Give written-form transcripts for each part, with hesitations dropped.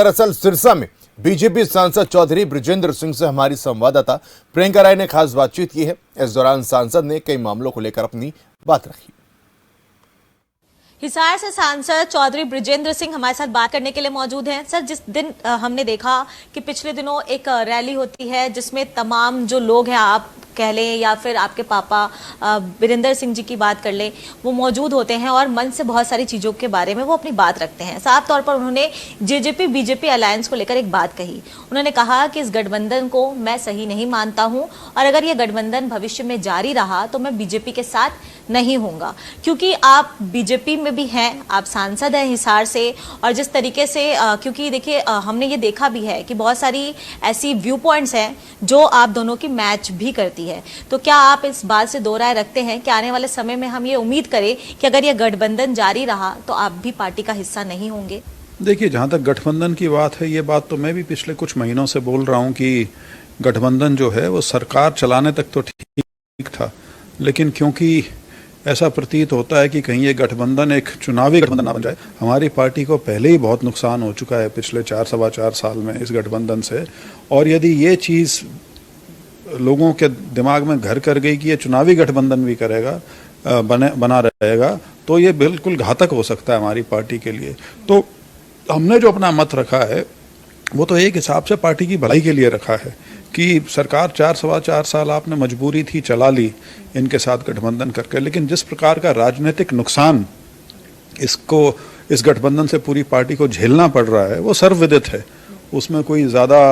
दरअसल सिरसा में बीजेपी सांसद चौधरी बृजेंद्र सिंह से हमारी संवाददाता प्रियंका राय ने खास बातचीत की है। इस दौरान सांसद ने कई मामलों को लेकर अपनी बात रखी। हिसार से सांसद चौधरी बृजेंद्र सिंह हमारे साथ बात करने के लिए मौजूद हैं। सर, जिस दिन हमने देखा कि पिछले दिनों एक रैली होती है जिसमें तमाम जो लोग हैं, आप कह लें या फिर आपके पापा वीरेंद्र सिंह जी की बात कर लें, वो मौजूद होते हैं और मन से बहुत सारी चीज़ों के बारे में वो अपनी बात रखते हैं। साफ तौर पर उन्होंने जेजेपी बीजेपी अलायंस को लेकर एक बात कही। उन्होंने कहा कि इस गठबंधन को मैं सही नहीं मानता हूं और अगर ये गठबंधन भविष्य में जारी रहा तो मैं बीजेपी के साथ नहीं होऊंगा, क्योंकि आप बीजेपी में भी हैं, आप सांसद हैं हिसार से। और जिस तरीके से क्योंकि देखिए हमने ये देखा भी है कि बहुत सारी ऐसी व्यू पॉइंट्स हैं जो आप दोनों की मैच भी करती है। तो क्या आप इस बात से दो राय रखते हैं कि आने वाले समय में हम ये उम्मीद करें कि अगर ये गठबंधन जारी रहा तो आप भी पार्टी का हिस्सा नहीं होंगे? देखिए, जहाँ तक गठबंधन की बात है, ये बात तो मैं भी पिछले कुछ महीनों से बोल रहा हूँ कि गठबंधन जो है वो सरकार चलाने तक तो ठीक था, लेकिन क्योंकि ऐसा प्रतीत होता है कि कहीं ये गठबंधन एक चुनावी गठबंधन ना बन जाए। हमारी पार्टी को पहले ही बहुत नुकसान हो चुका है पिछले 4-4.25 साल में इस गठबंधन से, और यदि ये चीज़ लोगों के दिमाग में घर कर गई कि ये चुनावी गठबंधन भी करेगा, बना रहेगा, तो ये बिल्कुल घातक हो सकता है हमारी पार्टी के लिए। तो हमने जो अपना मत रखा है वो तो एक हिसाब से पार्टी की भलाई के लिए रखा है कि सरकार 4-4.25 साल आपने मजबूरी थी चला ली इनके साथ गठबंधन करके, लेकिन जिस प्रकार का राजनीतिक नुकसान इस गठबंधन से पूरी पार्टी को झेलना पड़ रहा है वो सर्वविदित है। उसमें कोई ज़्यादा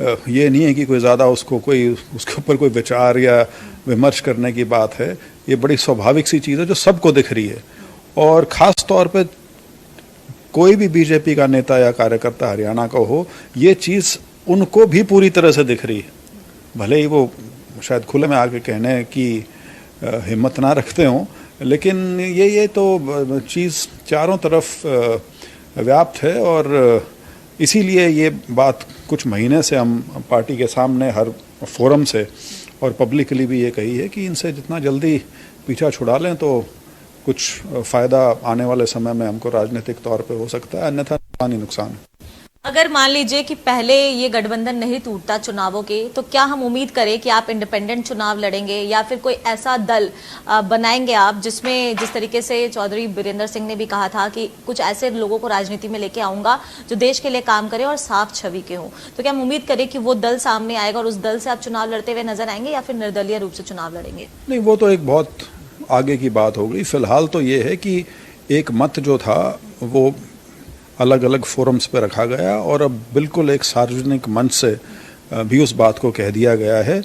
ये नहीं है कि कोई ज़्यादा उसके ऊपर कोई विचार या विमर्श करने की बात है। ये बड़ी स्वाभाविक सी चीज़ है जो सबको दिख रही है, और ख़ास तौर पे कोई भी बीजेपी का नेता या कार्यकर्ता हरियाणा का हो, ये चीज़ उनको भी पूरी तरह से दिख रही है। भले ही वो शायद खुले में आके कहने की हिम्मत ना रखते हों, लेकिन ये तो चीज़ चारों तरफ व्याप्त है, और इसीलिए ये बात कुछ महीने से हम पार्टी के सामने हर फोरम से और पब्लिकली भी ये कही है कि इनसे जितना जल्दी पीछा छुड़ा लें तो कुछ फ़ायदा आने वाले समय में हमको राजनीतिक तौर पे हो सकता है, अन्यथा नुकसान ही नुकसान है। अगर मान लीजिए कि पहले ये गठबंधन नहीं टूटता चुनावों के, तो क्या हम उम्मीद करें कि आप इंडिपेंडेंट चुनाव लड़ेंगे या फिर कोई ऐसा दल बनाएंगे आप जिसमें, जिस तरीके से चौधरी वीरेंद्र सिंह ने भी कहा था कि कुछ ऐसे लोगों को राजनीति में लेके आऊंगा जो देश के लिए काम करे और साफ छवि के हों, तो क्या हम उम्मीद करें कि वो दल सामने आएगा और उस दल से आप चुनाव लड़ते हुए नजर आएंगे या फिर निर्दलीय रूप से चुनाव लड़ेंगे? नहीं, वो तो एक बहुत आगे की बात हो गई। फिलहाल तो ये है कि एक मत जो था वो अलग अलग फोरम्स पे रखा गया, और अब बिल्कुल एक सार्वजनिक मंच से भी उस बात को कह दिया गया है।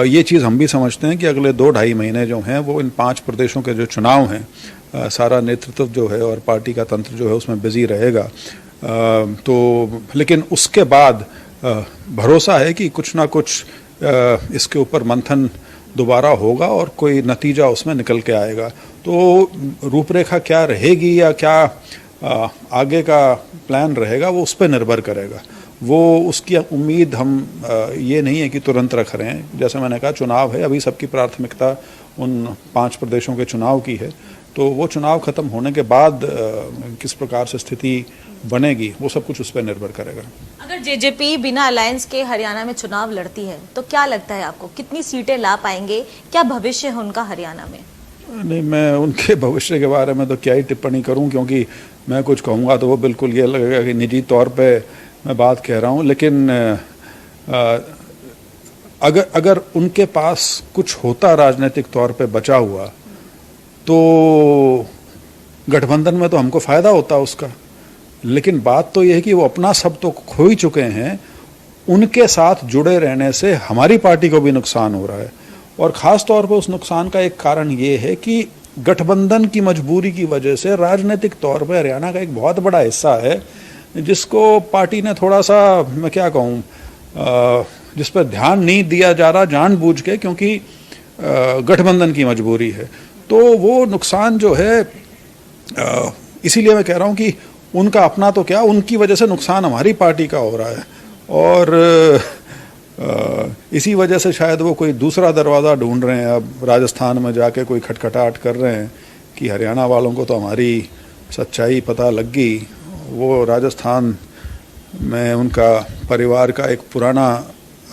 ये चीज़ हम भी समझते हैं कि अगले 2-2.5 महीने जो हैं वो इन 5 प्रदेशों के जो चुनाव हैं, सारा नेतृत्व जो है और पार्टी का तंत्र जो है उसमें बिजी रहेगा। तो लेकिन उसके बाद भरोसा है कि कुछ ना कुछ इसके ऊपर मंथन दोबारा होगा और कोई नतीजा उसमें निकल के आएगा। तो रूपरेखा क्या रहेगी या क्या आगे का प्लान रहेगा, वो उस पर निर्भर करेगा। वो उसकी उम्मीद हम ये नहीं है कि तुरंत रख रहे हैं। जैसे मैंने कहा, चुनाव है, अभी सबकी प्राथमिकता उन 5 प्रदेशों के चुनाव की है, तो वो चुनाव खत्म होने के बाद किस प्रकार से स्थिति बनेगी वो सब कुछ उस पर निर्भर करेगा। अगर जेजेपी बिना अलायंस के हरियाणा में चुनाव लड़ती है तो क्या लगता है आपको कितनी सीटें ला पाएंगे? क्या भविष्य है उनका हरियाणा में? नहीं, मैं उनके भविष्य के बारे में तो क्या ही टिप्पणी करूं, क्योंकि मैं कुछ कहूँगा तो वो बिल्कुल ये लगेगा कि निजी तौर पे मैं बात कह रहा हूँ। लेकिन अगर उनके पास कुछ होता राजनीतिक तौर पे बचा हुआ तो गठबंधन में तो हमको फ़ायदा होता उसका। लेकिन बात तो ये है कि वो अपना सब तो खो ही चुके हैं, उनके साथ जुड़े रहने से हमारी पार्टी को भी नुकसान हो रहा है। और ख़ास तौर पर उस नुकसान का एक कारण ये है कि गठबंधन की मजबूरी की वजह से राजनीतिक तौर पर हरियाणा का एक बहुत बड़ा हिस्सा है जिसको पार्टी ने थोड़ा सा, मैं क्या कहूँ, जिस पर ध्यान नहीं दिया जा रहा जानबूझ के, क्योंकि गठबंधन की मजबूरी है। तो वो नुकसान जो है, इसीलिए मैं कह रहा हूँ कि उनका अपना तो क्या, उनकी वजह से नुकसान हमारी पार्टी का हो रहा है, और इसी वजह से शायद वो कोई दूसरा दरवाज़ा ढूंढ रहे हैं। अब राजस्थान में जाके कोई खटखटाहट कर रहे हैं कि हरियाणा वालों को तो हमारी सच्चाई पता लग गई, वो राजस्थान मैं उनका परिवार का एक पुराना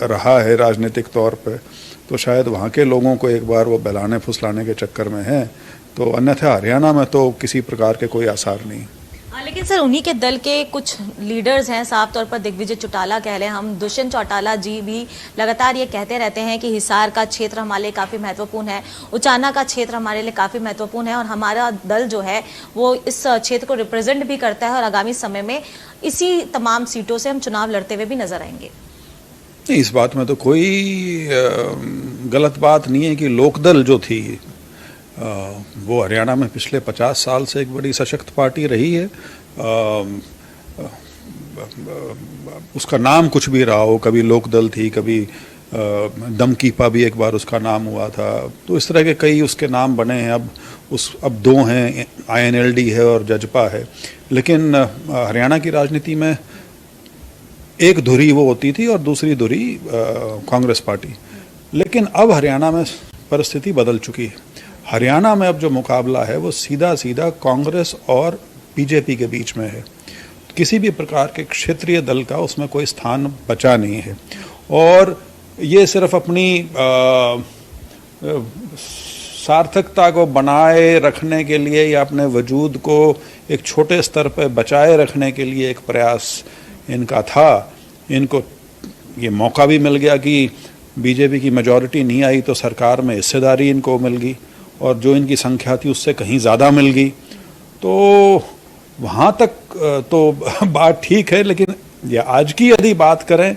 रहा है राजनीतिक तौर पे, तो शायद वहाँ के लोगों को एक बार वो बहलाने फुसलाने के चक्कर में है, तो अन्यथा हरियाणा में तो किसी प्रकार के कोई आसार नहीं। लेकिन सर उन्हीं के दल के कुछ लीडर्स हैं, साफ तौर पर दिग्विजय चौटाला कह लें हम, दुष्यंत चौटाला जी भी लगातार ये कहते रहते हैं कि हिसार का क्षेत्र हमारे लिए काफ़ी महत्वपूर्ण है, उचाना का क्षेत्र हमारे लिए काफ़ी महत्वपूर्ण है और हमारा दल जो है वो इस क्षेत्र को रिप्रेजेंट भी करता है और आगामी समय में इसी तमाम सीटों से हम चुनाव लड़ते हुए भी नजर आएंगे। इस बात में तो कोई गलत बात नहीं है कि लोकदल जो थी वो हरियाणा में पिछले 50 साल से एक बड़ी सशक्त पार्टी रही है। उसका नाम कुछ भी रहा हो, कभी लोकदल थी, कभी दमकीपा भी एक बार उसका नाम हुआ था, तो इस तरह के कई उसके नाम बने हैं। अब दो हैं, INLD है और जजपा है। लेकिन हरियाणा की राजनीति में एक धुरी वो होती थी और दूसरी धुरी कांग्रेस पार्टी। लेकिन अब हरियाणा में परिस्थिति बदल चुकी है। हरियाणा में अब जो मुकाबला है वो सीधा सीधा कांग्रेस और बीजेपी के बीच में है। किसी भी प्रकार के क्षेत्रीय दल का उसमें कोई स्थान बचा नहीं है और ये सिर्फ अपनी सार्थकता को बनाए रखने के लिए या अपने वजूद को एक छोटे स्तर पर बचाए रखने के लिए एक प्रयास इनका था। इनको ये मौका भी मिल गया कि बीजेपी की मेजॉरिटी नहीं आई तो सरकार में हिस्सेदारी इनको मिल गई और जो इनकी संख्या थी उससे कहीं ज़्यादा मिल गई, तो वहाँ तक तो बात ठीक है। लेकिन या आज की यदि बात करें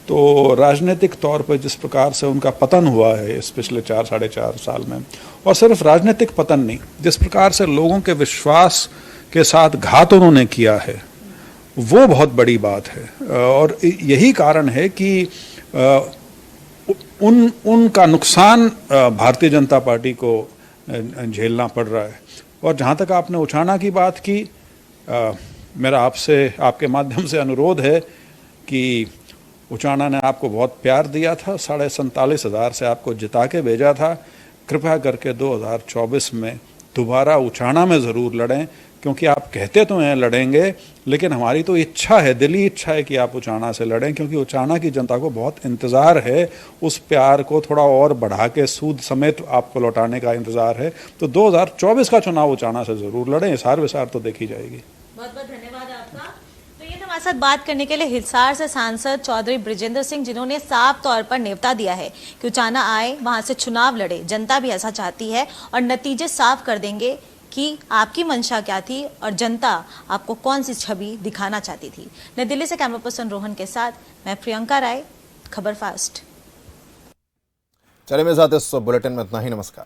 तो राजनीतिक तौर पर जिस प्रकार से उनका पतन हुआ है इस पिछले 4-4.5 साल में, और सिर्फ राजनीतिक पतन नहीं, जिस प्रकार से लोगों के विश्वास के साथ घात उन्होंने किया है, वो बहुत बड़ी बात है। और यही कारण है कि उनका नुकसान भारतीय जनता पार्टी को झेलना पड़ रहा है। और जहाँ तक आपने उचाना की बात की, मेरा आपसे आपके माध्यम से अनुरोध है कि उचाना ने आपको बहुत प्यार दिया था, 47,500 से आपको जिता के भेजा था। कृपया करके 2024 में दोबारा उचाना में ज़रूर लड़ें, क्योंकि आप कहते तो हैं लड़ेंगे, लेकिन हमारी तो इच्छा है, दिली इच्छा है कि आप उचाना से लड़ें, क्योंकि उचाना की जनता को बहुत इंतज़ार है। उस प्यार को थोड़ा और बढ़ा के सूद समेत आपको लौटाने का इंतज़ार है। तो 2024 का चुनाव उचाना से ज़रूर लड़ें, हिसार विसार तो देखी जाएगी। बहुत बहुत धन्यवाद आपका। तो ये हमारे साथ बात करने के लिए हिसार से सांसद चौधरी बृजेंद्र सिंह, जिन्होंने साफ तौर पर न्योता दिया है कि उचाना आए, वहां से चुनाव लड़े, जनता भी ऐसा चाहती है और नतीजे साफ कर देंगे कि आपकी मंशा क्या थी और जनता आपको कौन सी छवि दिखाना चाहती थी। नई दिल्ली से कैमरा पर्सन रोहन के साथ मैं प्रियंका राय, खबर फास्ट। चलिए मेरे साथ इस बुलेटिन में इतना ही। नमस्कार।